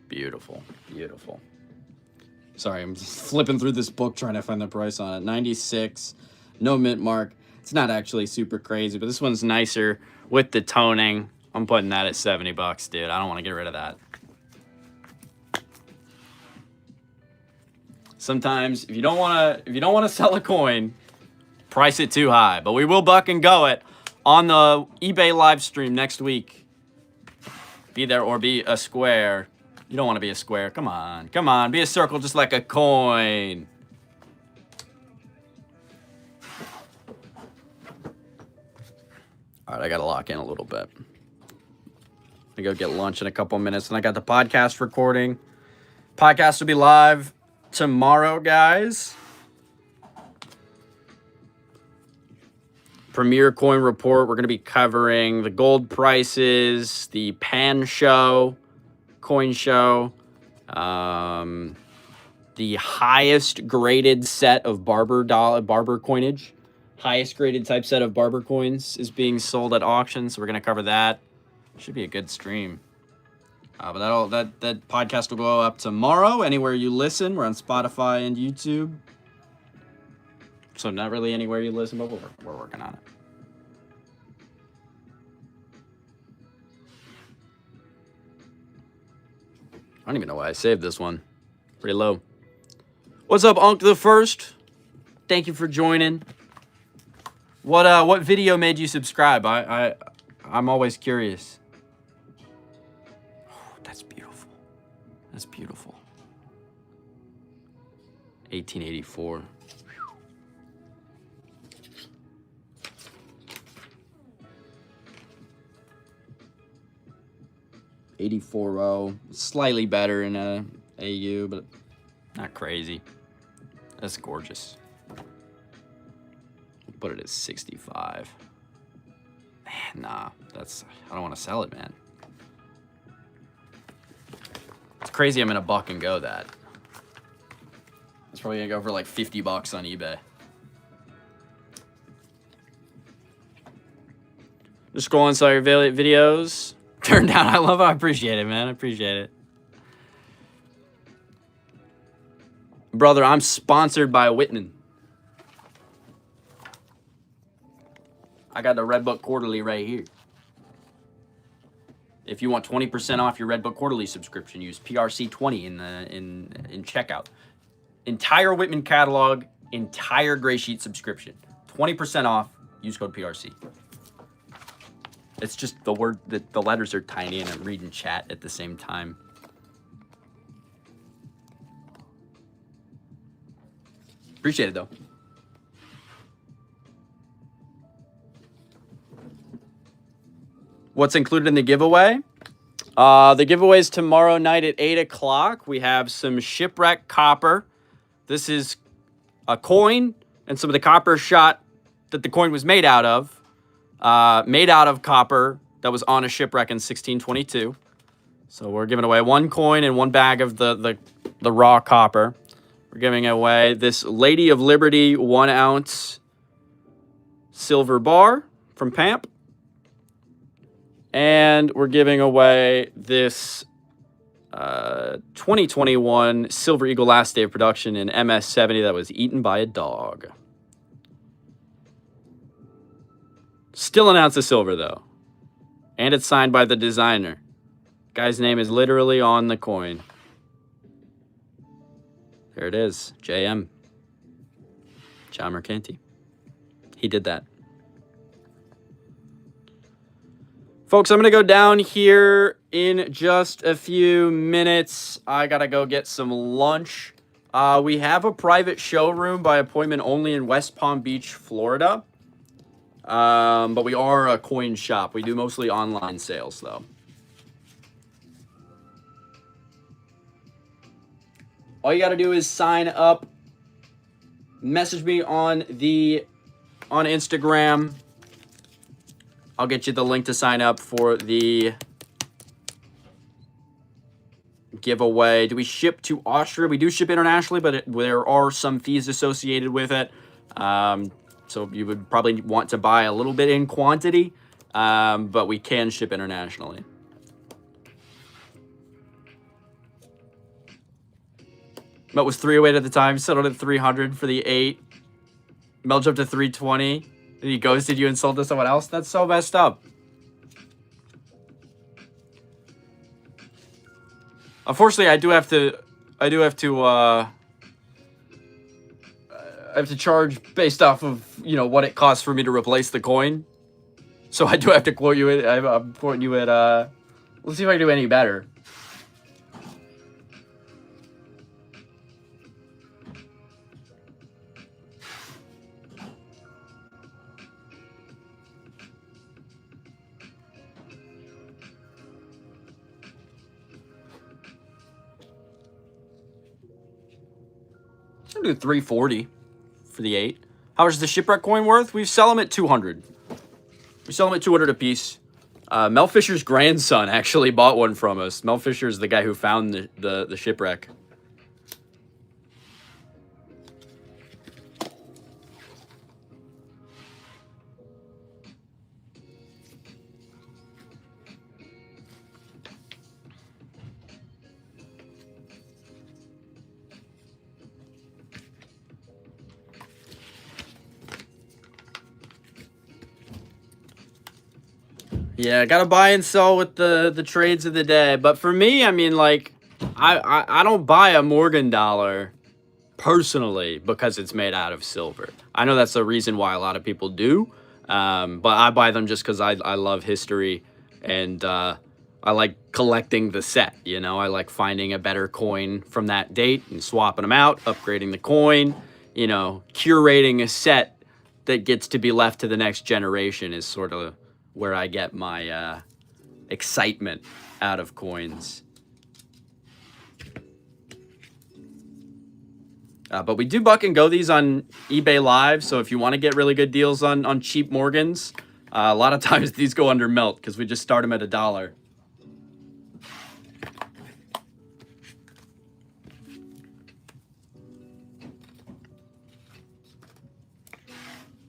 Beautiful, beautiful. Sorry, I'm just flipping through this book trying to find the price on it. 96, no mint mark. It's not actually super crazy, but this one's nicer with the toning. I'm putting that at $70, dude. I don't want to get rid of that. Sometimes if you don't want to sell a coin, price it too high. But we will buck and go it on the eBay live stream next week. Be there or be a square. You don't want to be a square. Come on. Come on. Be a circle just like a coin. All right, I got to lock in a little bit. I go get lunch in a couple minutes, and I got the podcast recording. Podcast will be live tomorrow, guys. Premier Coin Report. We're going to be covering the gold prices, the Pan Show, Coin Show, the highest graded set of barber coinage. Highest graded type set of barber coins is being sold at auction, so we're going to cover that. Should be a good stream. But that podcast will go up tomorrow, anywhere you listen. We're on Spotify and YouTube. So not really anywhere you listen, but we're working on it. I don't even know why I saved this one. Pretty low. What's up, Unk the First? Thank you for joining. What video made you subscribe? I'm always curious. Oh, that's beautiful. That's beautiful. 1884. 84.0, slightly better in a AU, but not crazy. That's gorgeous. Put it at 65. Man, nah, I don't want to sell it, man. It's crazy I'm gonna buck and go that. It's probably gonna go for like $50 on eBay. Just scrolling saw your videos. Turned out, I appreciate it, man. I appreciate it. Brother, I'm sponsored by Whitman. I got the Redbook Quarterly right here. If you want 20% off your Redbook Quarterly subscription, use PRC20 in checkout. Entire Whitman catalog, entire Gray Sheet subscription. 20% off. Use code PRC. It's just the word that the letters are tiny and I'm reading chat at the same time. Appreciate it though. What's included in the giveaway? The giveaway is tomorrow night at 8 o'clock. We have some Shipwreck copper. This is a coin and some of the copper shot that the coin was made out of. Made out of copper that was on a shipwreck in 1622. So we're giving away one coin and one bag of the raw copper. We're giving away this Lady of Liberty 1 ounce silver bar from PAMP. And we're giving away this 2021 Silver Eagle last day of production in MS-70 that was eaten by a dog. Still an ounce of silver, though. And it's signed by the designer. Guy's name is literally on the coin. There it is. JM. John Mercanti. He did that. Folks, I'm going to go down here in just a few minutes. I got to go get some lunch. We have a private showroom by appointment only in West Palm Beach, Florida. But we are a coin shop. We do mostly online sales, though. All you got to do is sign up. Message me on Instagram. I'll get you the link to sign up for the giveaway. Do we ship to Austria? We do ship internationally, but there are some fees associated with it. So you would probably want to buy a little bit in quantity, but we can ship internationally. Melt was 308 at the time, settled at 300 for the 8. Melt jumped to 320. And he ghosted you and sold to someone else? That's so messed up. Unfortunately, I have to charge based off of, what it costs for me to replace the coin. So I do have to quote you at, I'm quoting you at, let's see if I can do any better. I'm gonna do 340 for the 8. How much is the shipwreck coin worth? We sell them at 200. We sell them at 200 a piece. Mel Fisher's grandson actually bought one from us. Mel Fisher is the guy who found the shipwreck. Yeah, gotta buy and sell with the trades of the day. But for me, I mean, like, I don't buy a Morgan dollar personally because it's made out of silver. I know that's the reason why a lot of people do, but I buy them just because I love history and I like collecting the set, I like finding a better coin from that date and swapping them out, upgrading the coin, curating a set that gets to be left to the next generation is sort of where I get my excitement out of coins. But we do buck and go these on eBay Live, so if you want to get really good deals on cheap Morgans, a lot of times these go under melt because we just start them at $1.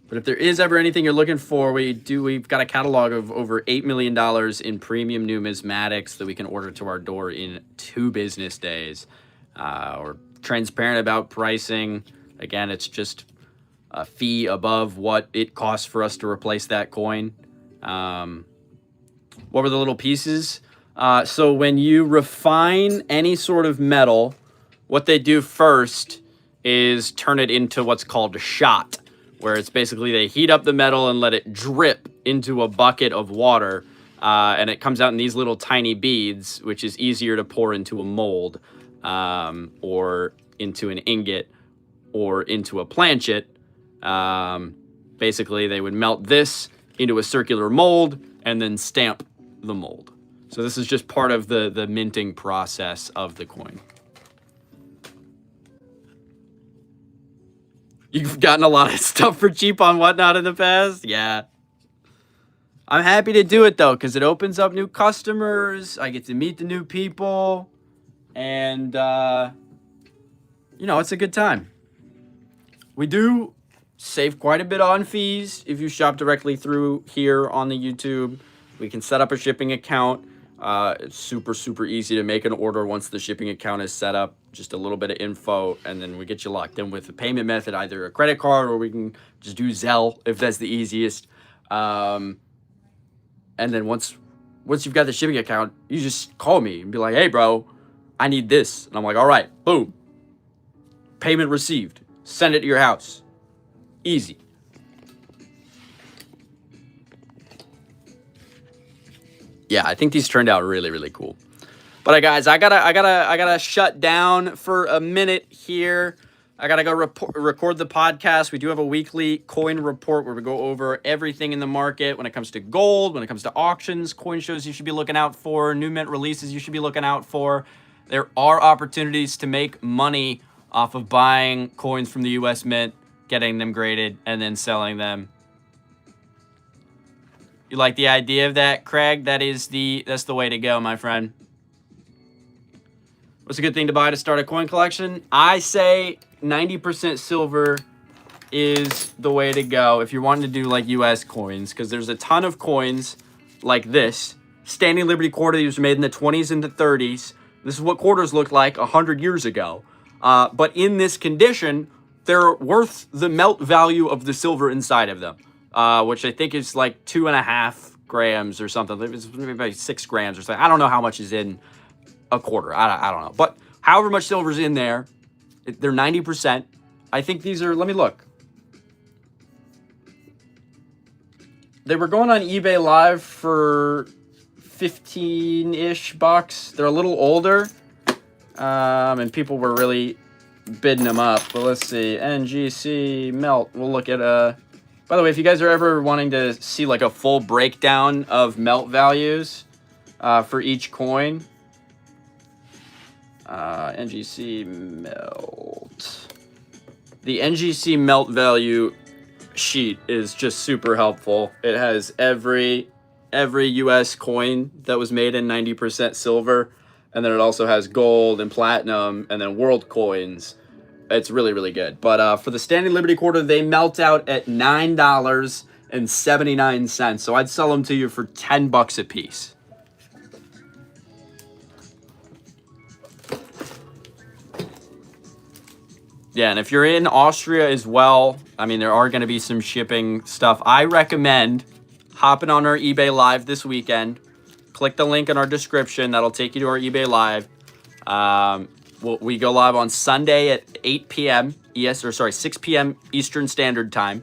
But if there is ever anything you're looking for, we've got a catalog of over $8 million in premium numismatics that we can order to our door in 2 business days. We're transparent about pricing. Again, it's just a fee above what it costs for us to replace that coin. What were the little pieces? So when you refine any sort of metal, what they do first is turn it into what's called a shot, where it's basically they heat up the metal and let it drip into a bucket of water, and it comes out in these little tiny beads, which is easier to pour into a mold, or into an ingot, or into a planchet. Basically, they would melt this into a circular mold and then stamp the mold. So this is just part of the minting process of the coin. You've gotten a lot of stuff for cheap on Whatnot in the past? Yeah. I'm happy to do it, though, because it opens up new customers. I get to meet the new people. And, you know, it's a good time. We do save quite a bit on fees if you shop directly through here on the YouTube. We can set up a shipping account. It's super, super easy to make an order once the shipping account is set up. Just a little bit of info, and then we get you locked in with a payment method, either a credit card, or we can just do Zelle if that's the easiest. And then once you've got the shipping account, you just call me and be like, hey, bro, I need this. And I'm like, all right, boom. Payment received. Send it to your house. Easy. Yeah, I think these turned out really, really cool. But guys, I gotta shut down for a minute here. I gotta go record the podcast. We do have a weekly coin report where we go over everything in the market when it comes to gold, when it comes to auctions, coin shows you should be looking out for, new mint releases you should be looking out for. There are opportunities to make money off of buying coins from the U.S. Mint, getting them graded, and then selling them. You like the idea of that, Craig? That's the way to go, my friend. What's a good thing to buy to start a coin collection? I say 90% silver is the way to go if you're wanting to do like US coins, because there's a ton of coins like this. Standing Liberty quarter, these were made in the 20s and the 30s. This is what quarters looked like 100 years ago. But in this condition, they're worth the melt value of the silver inside of them, which I think is like 2.5 grams or something. It's maybe like 6 grams or something. I don't know how much is in a quarter. I don't know. But however much silver's in there, they're 90%. I think these are, let me look. They were going on eBay Live for 15-ish bucks. They're a little older. And people were really bidding them up. But let's see. NGC melt. We'll look at by the way, if you guys are ever wanting to see like a full breakdown of melt values for each coin, NGC melt. The NGC melt value sheet is just super helpful. It has every US coin that was made in 90% silver, and then it also has gold and platinum and then world coins. It's really, really good. But for the Standing Liberty quarter, they melt out at $9.79. So I'd sell them to you for $10 a piece. Yeah, and if you're in Austria as well, I mean, there are going to be some shipping stuff. I recommend hopping on our eBay Live this weekend. Click the link in our description. That'll take you to our eBay Live. We go live on Sunday at 8 p.m. 6 p.m. Eastern Standard Time.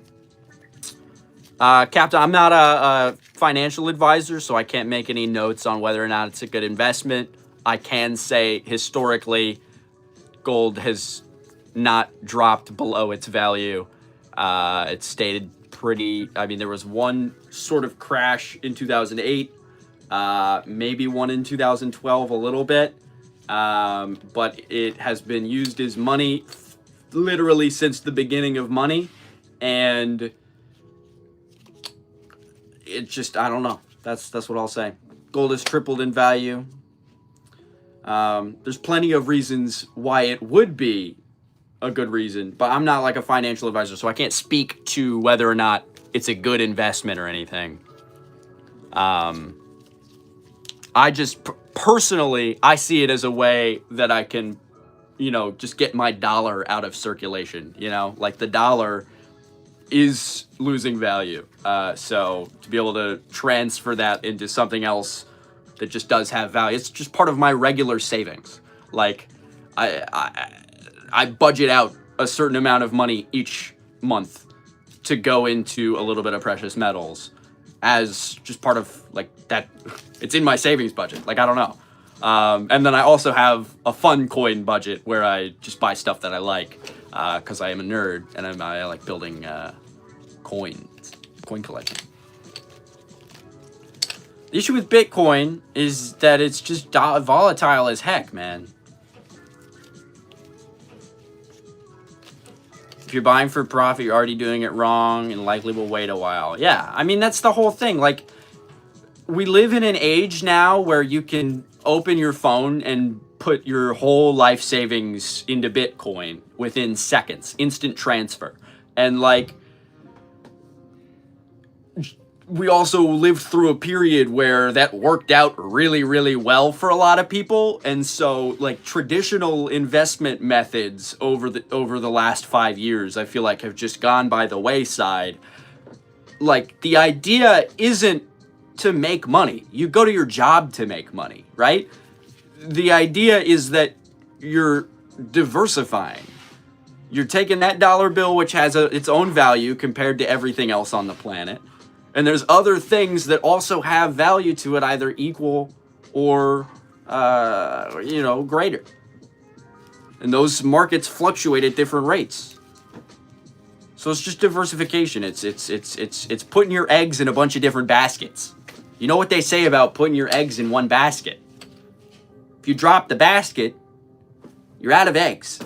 Captain, I'm not a financial advisor, so I can't make any notes on whether or not it's a good investment. I can say historically, gold has not dropped below its value. It's stayed pretty, I mean, there was one sort of crash in 2008, maybe one in 2012 a little bit, but it has been used as money literally since the beginning of money, and it just, I don't know. That's what I'll say. Gold has tripled in value. There's plenty of reasons why it would be a good reason, but I'm not like a financial advisor, so I can't speak to whether or not it's a good investment or anything. I just personally, I see it as a way that I can, just get my dollar out of circulation. Like the dollar is losing value. So to be able to transfer that into something else that just does have value, it's just part of my regular savings. Like I budget out a certain amount of money each month to go into a little bit of precious metals as just part of like that. It's in my savings budget. Like, I don't know. And then I also have a fun coin budget where I just buy stuff that I like, because I am a nerd and I like building coin collection. The issue with Bitcoin is that it's just volatile as heck, man. If you're buying for profit, you're already doing it wrong and likely will wait a while. Yeah, I mean, that's the whole thing. Like, we live in an age now where you can open your phone and put your whole life savings into Bitcoin within seconds, instant transfer. And like, we also lived through a period where that worked out really, really well for a lot of people. And so like traditional investment methods over the last 5 years, I feel like have just gone by the wayside. Like, the idea isn't to make money. You go to your job to make money, right? The idea is that you're diversifying. You're taking that dollar bill, which has its own value compared to everything else on the planet. And there's other things that also have value to it, either equal or, greater. And those markets fluctuate at different rates. So it's just diversification. It's putting your eggs in a bunch of different baskets. You know what they say about putting your eggs in one basket? If you drop the basket, you're out of eggs.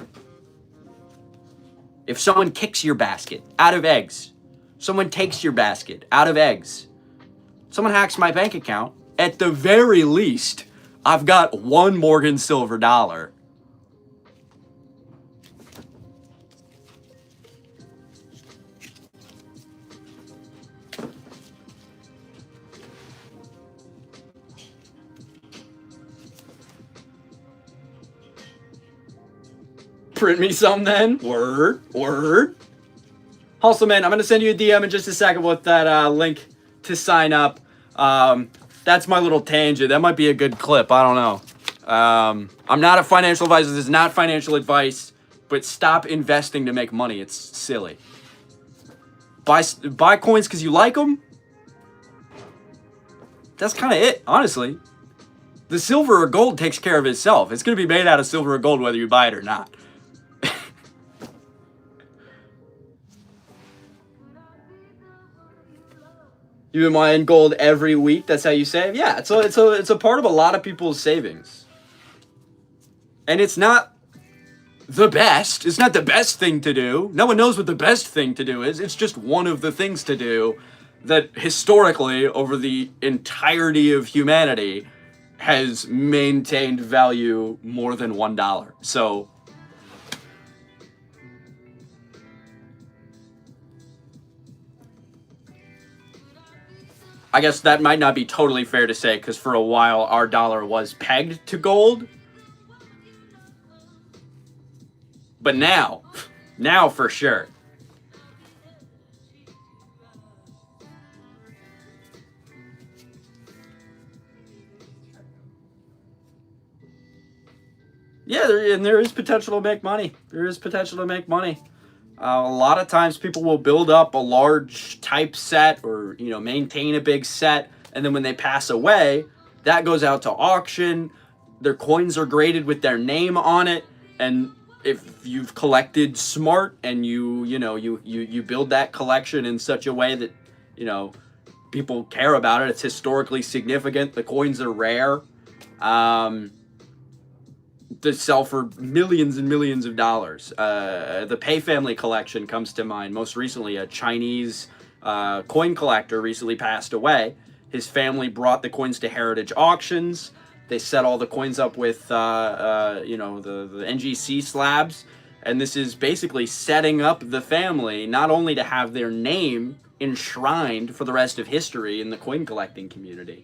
If someone kicks your basket, out of eggs. Someone takes your basket, out of eggs. Someone hacks my bank account, at the very least, I've got one Morgan Silver dollar. Print me some then. Word. Also, man, I'm going to send you a DM in just a second with that link to sign up. That's my little tangent. That might be a good clip. I don't know. I'm not a financial advisor. This is not financial advice. But stop investing to make money. It's silly. Buy coins because you like them. That's kind of it, honestly. The silver or gold takes care of itself. It's going to be made out of silver or gold whether you buy it or not. You've been buying gold every week. That's how you save. Yeah, it's a part of a lot of people's savings, and it's not the best. It's not the best thing to do. No one knows what the best thing to do is. It's just one of the things to do that historically, over the entirety of humanity, has maintained value more than $1. So. I guess that might not be totally fair to say, because for a while our dollar was pegged to gold. But now for sure. Yeah, there is potential to make money. There is potential to make money. A lot of times people will build up a large type set or, maintain a big set. And then when they pass away, that goes out to auction. Their coins are graded with their name on it. And if you've collected smart and you build that collection in such a way that, people care about it, it's historically significant, the coins are rare, to sell for millions and millions of dollars. The Pei family collection comes to mind. Most recently, a Chinese coin collector recently passed away. His family brought the coins to heritage auctions. They set all the coins up with, the NGC slabs. And this is basically setting up the family not only to have their name enshrined for the rest of history in the coin collecting community,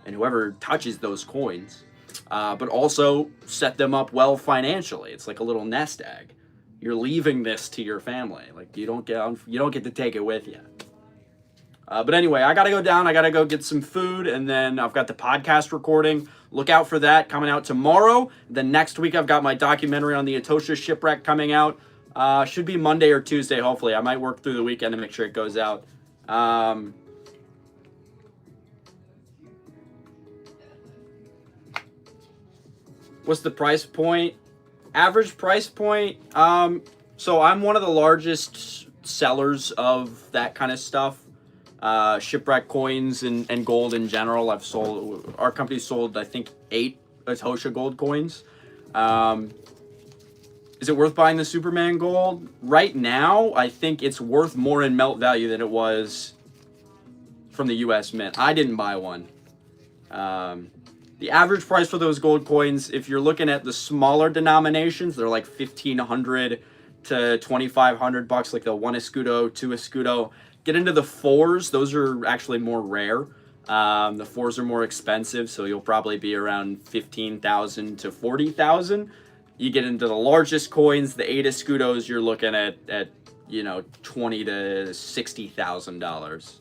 and whoever touches those coins, but also set them up well financially. It's like a little nest egg. You're leaving this to your family. Like, you don't get to take it with you. But anyway, I gotta go down. I gotta go get some food, and then I've got the podcast recording. Look out for that coming out tomorrow. Then next week I've got my documentary on the Etosha shipwreck coming out. Should be Monday or Tuesday, hopefully. I might work through the weekend to make sure it goes out. What's the price point? Average price point. So I'm one of the largest sellers of that kind of stuff. Shipwreck coins and gold in general. Our company sold, I think, 8 Atosha gold coins. Is it worth buying the Superman gold? Right now, I think it's worth more in melt value than it was from the US Mint. I didn't buy one. The average price for those gold coins, if you're looking at the smaller denominations, they're like $1,500 to $2,500, like the 1 escudo, 2 escudo. Get into the 4s, those are actually more rare. The 4s are more expensive, so you'll probably be around $15,000 to $40,000. You get into the largest coins, the 8 escudos, you're looking at $20,000 to $60,000.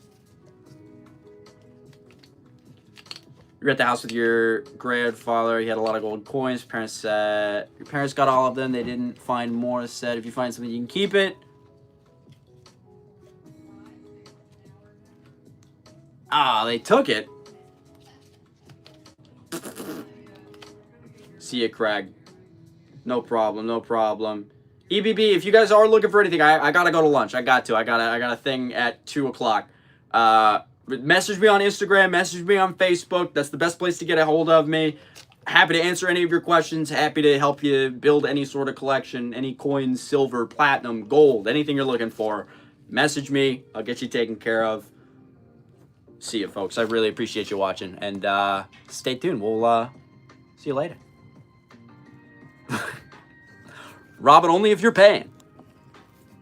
You're at the house with your grandfather. He had a lot of gold coins. Parents said your parents got all of them. They didn't find more. Said if you find something, you can keep it. They took it. See ya, Craig. No problem. No problem. EBB, if you guys are looking for anything, I gotta go to lunch. I got a thing at 2:00. Message me on Instagram, message me on Facebook. That's the best place to get a hold of me. Happy to answer any of your questions. Happy to help you build any sort of collection, any coins, silver, platinum, gold, anything you're looking for. Message me. I'll get you taken care of. See you, folks. I really appreciate you watching. And stay tuned. We'll see you later. Robin, only if you're paying.